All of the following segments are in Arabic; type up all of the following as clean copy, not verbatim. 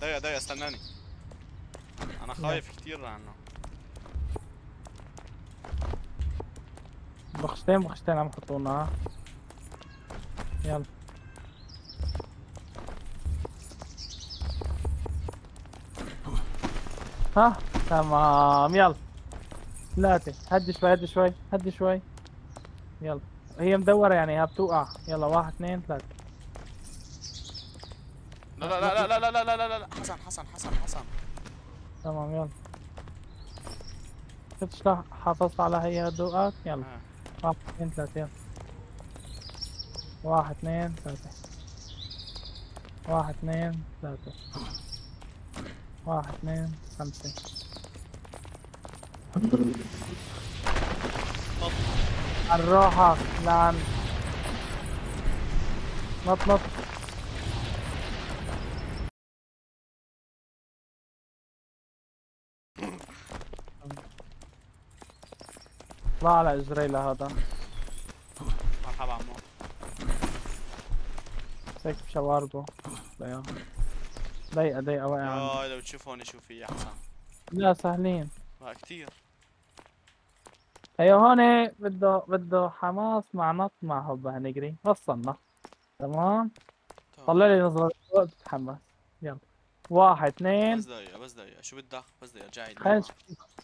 دقيقة دقيقة استناني، انا خايف كتير عنه. بخشتين بخشتين عم يحطونا ها. يلا ها تمام يلا. ثلاثة، هدي شوي هدي شوي هدي شوي. يلا هي مدورة يعني ها بتوقع. يلا واحد اثنين ثلاثة. لا لا لا لا لا لا لا لا لا لا، حسن حسن حسن حسن. تمام يلا. شفت شلون حافظت على هي الدوقات. يلا اه. واحد اثنين ثلاثة. يلا واحد اثنين ثلاثة. واحد اثنين ثلاثة. واحد اثنين خمسة. نط. عن روحك لعن. نط نط. اطلع على اجري لهذا. مرحبا عمو. مسك بشواربه. ضيقة ضيقة ضيقة واقع عندي. يا لو تشوف هون شو في يا حسن. لا سهلين. لا كتير. ايوه هون بده حماس مع نط مع هوبا هنجري. وصلنا. تمام. طلع تمام. لي نظرة وقت تتحمس. يلا واحد بس اثنين. دقيقة بس دقيقة، شو بدك؟ بس دقيقة رجعي لي خلينا اياها. نشوف.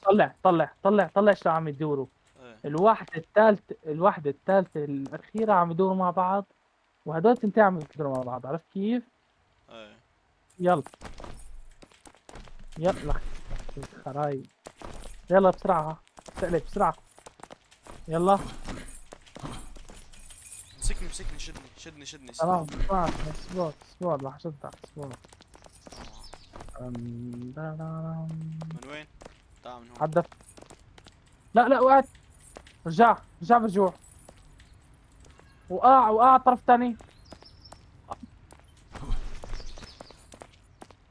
طلع طلع طلع طلع شو عم يدوروا. ايه. الوحدة الثالثة الأخيرة عم يدوروا مع بعض. وهدول تنتين عم يدوروا مع بعض. عرفت كيف؟ ايه. يلا يلا خراي. يلا بسرعة. تقلب بسرعة. يلا مسكني مسكني، شدني شدني شدني تمام. سلو. بسرعة. سبورت سبورت راح اشدك سبورت. من وين؟ تعال من هون. عدت. لا لا وقعت. رجع رجع برجوع. وقع طرف تاني.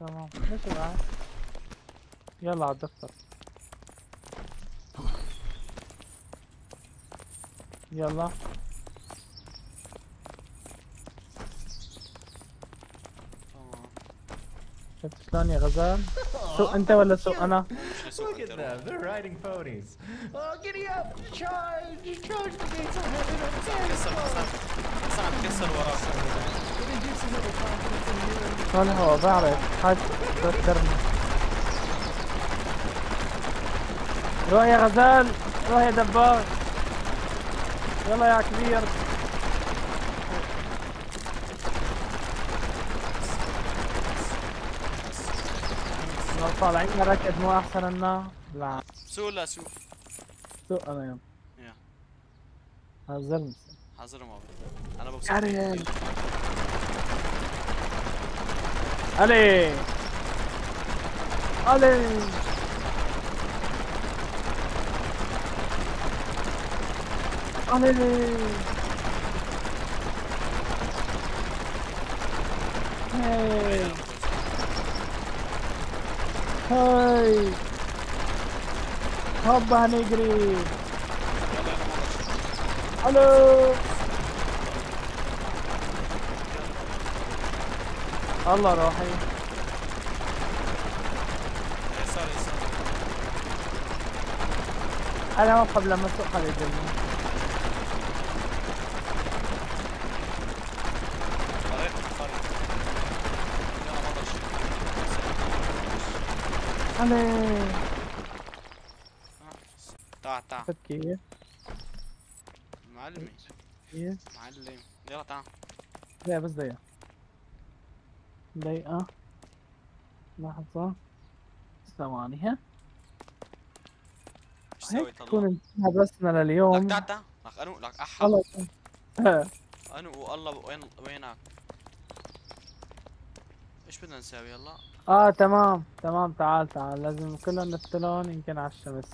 تمام ليش وقعت؟ يلا على الدفتر. يلا تمام. شفت شلون يا غزال؟ سوق انت Aw, ولا سوق cute. انا؟ مش لسوق Look انت at روح. them. They're riding ponies. Oh, giddy up. Charge. Charge the gates of heaven. I'm كسر حسن. حسن عم تكسر وراك. It induces overconfidence in you. شلون هو بعرف حاج تقدرني. روح يا غزال. روح يا دبار. يلا يا كبير. لو طالعين ركض مو احسن لنا. لا سوق لا سوق. سوق انا يلا. يا هزلمس. حاضر ما بي. انا بوصل كارين. فيك. علي علي. علي. هاي هاي. هوبا هنجري. يلا يلا ما الو. الله روحي. يسار يسار. انا ما قبل لما اسوق حدا يدلني. طريق طريق. يلا ما ضل شيء. علي. تعال تعال. شفت كيف؟ معلمي. كيف؟ معلم. يلا تعال. لا بس دقيقة. دقيقة. لحظة. ثواني ها. ايش سوي هيك طلع؟ تكون انتهى بسنا لك لليوم. تعال تعال. لك انو لك احا. والله انو والله وينك؟ ايش بدنا نساوي هلا؟ تمام تمام. تعال تعال لازم كلهم نفتلون يمكن على الشمس.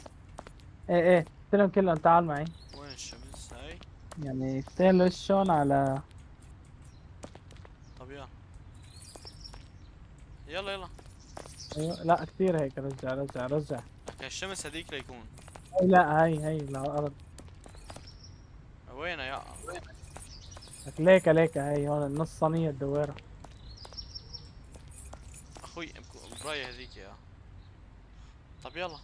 ايه نفتلون كلهم. تعال معي. وين الشمس هاي؟ يعني فتيل وشهم على. طب يلا. يلا يلا. أيوة. لا كثير هيك. رجع رجع رجع. لك الشمس هذيك ليكون. هي لا هي الارض. وينها يا؟ لك ليكا ليكا. هي هون النص صينية الدويرة. اخوي براي هذيك يا. طب يلا.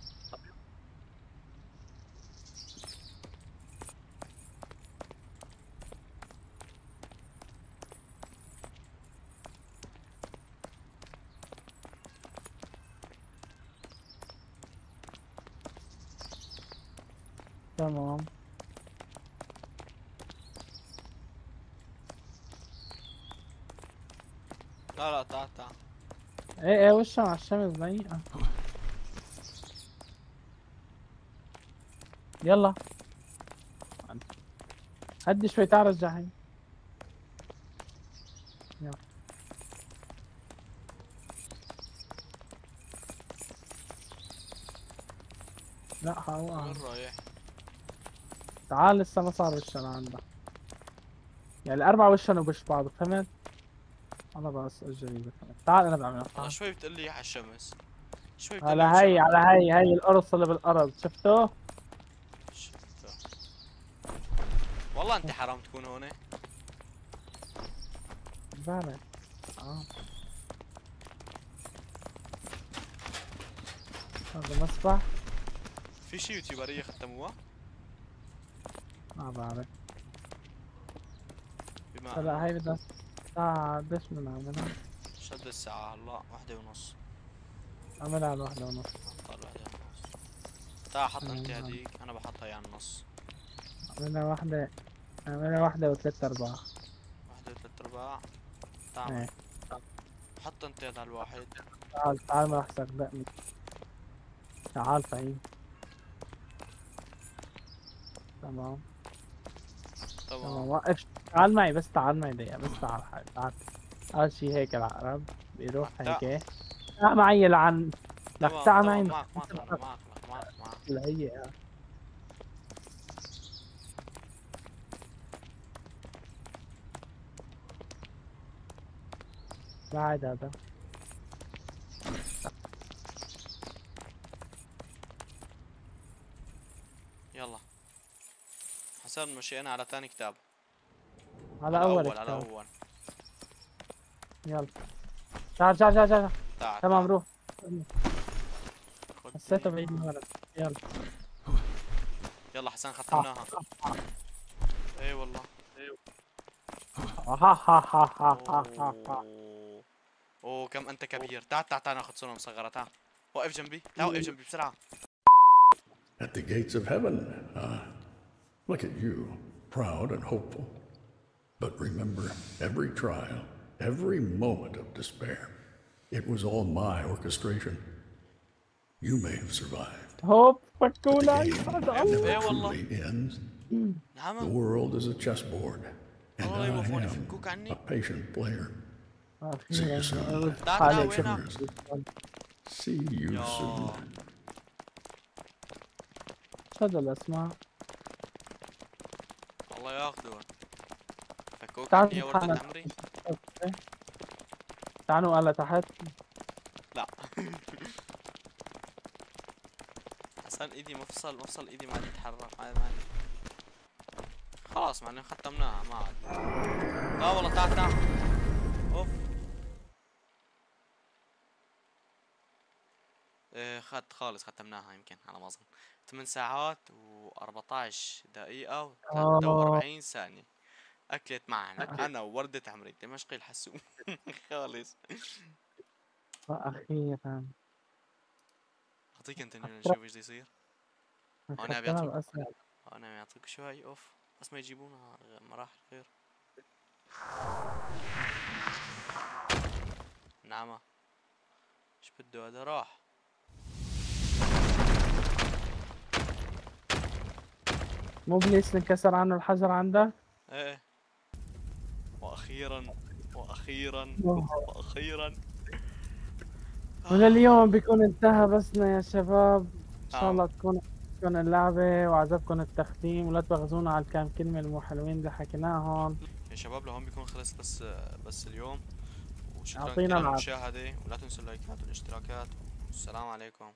تمام. لا لا تعال تعال. ايه وشها مع الشمس ضيقة. يلا هدي شوي، تعال رجع هي. يلا لا حوقع. وين رايح؟ تعال لسه ما صار وشنا عندها، يعني الأربعة وشنا وبش بعض، فهمت؟ أنا بس الجريدة فهمت. تعال أنا بعملها. والله شوي بتقلي على الشمس، شوي على بتقلي هي، وشنا. على هي القرص اللي بالأرض، شفته؟ شفته. والله انت حرام تكون هون. بعرف. هذا مسبح. في شي يوتيوبرية ختموها؟ ما بعرف. بما هلا انه هي بدها ساعة، قديش بنعملها؟ شد الساعة هلا 1:30. عملها على 1:30. قال 1:30. تعال حط انت نعم. هذيك، انا بحطها يعني النص. عملها واحدة، عملها 1 و3/4. 1 و3/4. تعال ايه حط انت هذا الواحد. تعال ما راح صدقني. تعال فهيم. تمام تمام. وقف. تعال معي بس، تعال معي دقيقة بس، تعال حالي تعال. أول شي هيك العقرب بيروح هيك. تعال معي لعن لك، تمام تعال معي. تمام. معك أنا، معك. هي بعد هذا. يلا حسن مشينا على ثاني كتاب. على أول على كتاب. أول. يلا تعال تعال تعال تعال. تعال تمام تعال. روح. خد حسيته دي. بعيد من ورا. يلا يلا حسن ختمناها. اي والله. ها ها ها ها ها ها. اوه كم انت كبير. تعال ناخذ صورة مصغرة. تعال وقف جنبي، تعال وقف جنبي بسرعة. At the gates of heaven. Look at you, proud and hopeful. But remember, every trial, every moment of despair, it was all my orchestration. You may have survived, هوب but the فكونا. game إيه never والله. truly ends. The نعم. world is a chessboard, and الله I يوفقني am فكوك عني. a patient player. أخيراً. تعال وينك؟ See you يا. soon. هذا الأسماء. الله ياخذون. فكوك تعال عني يا ولد نتحنك. عمري. تعالوا على تحت. لا. حسن ايدي مفصل ايدي ما تتحرك. ما خلاص معناه ختمناها ما عاد. لا والله تعال. اوف. خد خالص ختمناها يمكن على ما اظن. 8 ساعات و14 دقيقة و43 ثانية. اكلت معنا انا ووردة عمري دمشقي الحسوم. خالص. أخيرا. اعطيك انت نشوف ايش بده يصير. انا بيعطيك شوي اوف بس ما يجيبونا مراحل غير. نعمة ايش بده هذا راح. مو بليس انكسر عنه الحجر عندك؟ ايه. واخيرا من اليوم بيكون انتهى بسنا يا شباب. ان شاء الله تكون اللعبة وعجبكم التختيم، ولا تبغزونا على الكام كلمة المو حلوين اللي حكيناهم يا شباب لهون بيكون خلص بس اليوم. وشكرا أعطينا كثير على العافية. المشاهدة، ولا تنسوا اللايكات والاشتراكات. والسلام عليكم.